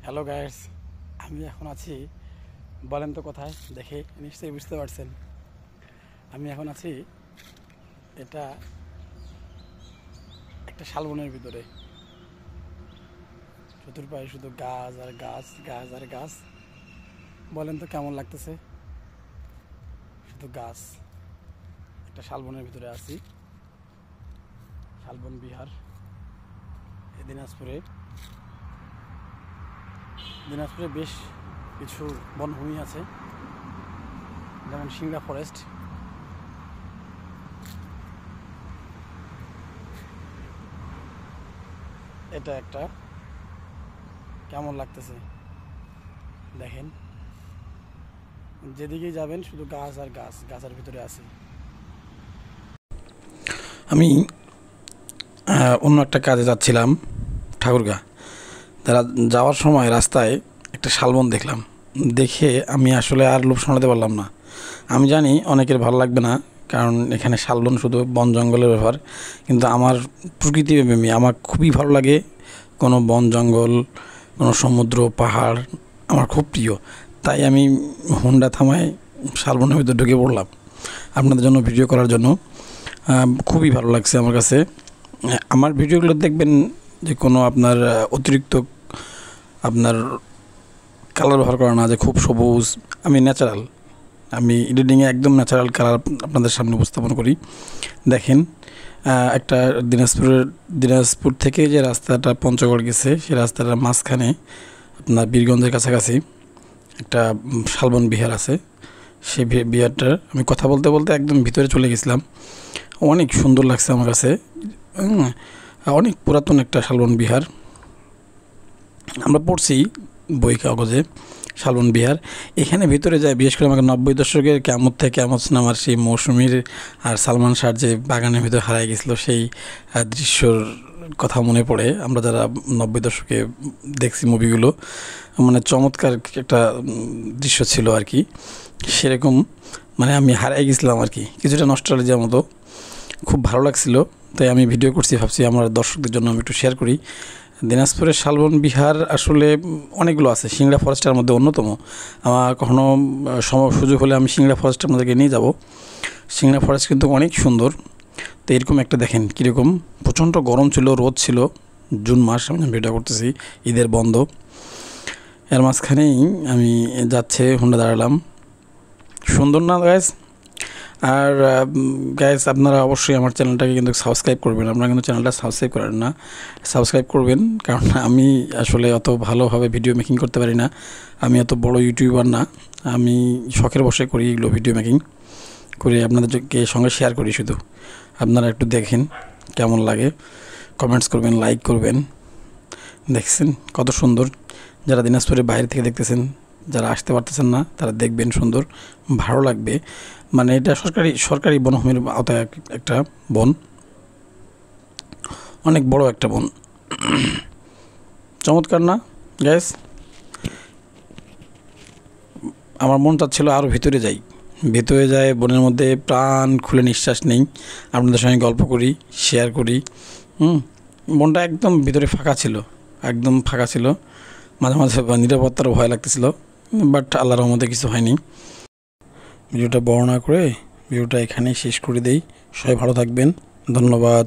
Hello guys, আমি এখন আছি, বলেন তো কোথায়? দেখে নিশ্চয়ই বুঝতে পারছেন আমি এখন আছি এটা একটা শালবনের ভিতরে। চতুর্পাশে শুধু গাছ আর গাছ, গাছ আর গাছ। বলেন তো কেমন লাগতেছে? শুধু গাছ। একটা শালবনের ভিতরে আছি, শালবন বিহার, দিনাজপুরে বেশ কিছু বনভূমি আছে, যেমন সিংড়া ফরেস্ট। এটা একটা কেমন লাগতেছে দেখেন, যেদিকেই যাবেন শুধু গাছ আর গাছ, গাছের ভিতরে আছি আমি। অন্য একটা কাজে যাচ্ছিলাম ঠাকুরগাঁ। তারা যাওয়ার সময় রাস্তায় একটা শালবন দেখলাম। দেখে আমি আসলে আর লোভ সামলাতে পারলাম না। আমি জানি অনেকের ভালো লাগবে না, কারণ এখানে শালবন শুধু বন জঙ্গলের ব্যাপার, কিন্তু আমার প্রকৃতি প্রেমী, আমার খুবই ভালো লাগে। কোনো বন জঙ্গল, কোনো সমুদ্র, পাহাড় আমার খুব প্রিয়। তাই আমি হুন্ডা থামায় শালবনের ভিতরে ঢুকে পড়লাম আপনাদের জন্য ভিডিও করার জন্য। খুবই ভালো লাগছে আমার কাছে। আমার ভিডিওগুলো দেখবেন যে কোনো আপনার অতিরিক্ত আপনার কালার ব্যবহার করা না, যে খুব সবুজ। আমি ন্যাচারাল, আমি এডিটিংয়ে একদম ন্যাচারাল কালার আপনাদের সামনে উপস্থাপন করি। দেখেন, একটা দিনাজপুর থেকে যে রাস্তাটা পঞ্চগড় গেছে, সেই রাস্তাটার মাঝখানে আপনার বীরগঞ্জের কাছাকাছি একটা শালবন বিহার আছে। সেই বিহারটার আমি কথা বলতে বলতে একদম ভিতরে চলে গেছিলাম। অনেক সুন্দর লাগছে আমার কাছে। অনেক পুরাতন একটা শালবন বিহার। আমরা পড়ছি বই কাগজে শালবন বিহার। এখানে ভিতরে যায়, বিশেষ করে আমাকে 90 দশকের কিয়ামত থেকে কিয়ামত সিনেমার সেই মৌসুমীর আর সালমান শাহর যে বাগানের ভিতরে হারাই গেছিলো, সেই দৃশ্যর কথা মনে পড়ে। আমরা যারা 90 দশকে দেখছি মুভিগুলো, মানে চমৎকার একটা দৃশ্য ছিল আর কি। সেরকম মানে আমি হারাই গেছিলাম আর কি, কিছুটা নস্টালজিয়ার মতো। খুব ভালো লাগছিল, তাই আমি ভিডিও করছি, ভাবছি আমার দর্শকদের জন্য আমি একটু শেয়ার করি। দিনাজপুরের শালবন বিহার আসলে অনেকগুলো আছে, সিংড়া ফরেস্টের মধ্যে অন্যতম। আমার কখনো সুযোগ হলে আমি সিংড়া ফরেস্টের মধ্যে নিয়ে যাব। সিংড়া ফরেস্ট কিন্তু অনেক সুন্দর। তো এরকম একটা দেখেন কীরকম, প্রচণ্ড গরম ছিল, রোদ ছিল, জুন মাস, আমি ভিডিও করতেছি, ঈদের বন্ধ। এর মাঝখানেই আমি যাচ্ছে হুন্ডা দাঁড়ালাম। সুন্দর না গাইস? আর গাইস, আপনারা অবশ্যই আমার চ্যানেলটাকে কিন্তু সাবস্ক্রাইব করবেন। আপনারা কিন্তু চ্যানেলটা সাবস্ক্রাইব করেন না, সাবস্ক্রাইব করবেন, কারণ আমি আসলে অত ভালোভাবে ভিডিও মেকিং করতে পারি না। আমি এত বড় ইউটিউবার না, আমি শখের বসে করি এগুলো, ভিডিও মেকিং করে আপনাদেরকে সঙ্গে শেয়ার করি। শুধু আপনারা একটু দেখেন কেমন লাগে, কমেন্টস করবেন, লাইক করবেন। দেখছেন কত সুন্দর? যারা দিনাজপুরের বাইরে থেকে দেখতেছেন, যারা আসতে পারতেছেন না, তারা দেখবেন, সুন্দর, ভালো লাগবে। মানে এটা সরকারি বনভূমির আওতায় একটা বন, অনেক বড় একটা বন। চমৎকার না গ্যাস? আমার মন চাচ্ছিল আরও ভিতরে যায়, বনের মধ্যে প্রাণ খুলে নিঃশ্বাস নেই, আপনাদের সঙ্গে গল্প করি, শেয়ার করি। বনটা একদম ভিতরে ফাঁকা ছিল, একদম ফাঁকা ছিল। মাঝে মাঝে নিরাপত্তার ভয় লাগতেছিল, বাট আল্লাহর রহমতে কিছু হয়নি। ভিডিওটা বড় না করে ভিডিওটা এখানেই শেষ করে দেই। সবাই ভালো থাকবেন, ধন্যবাদ।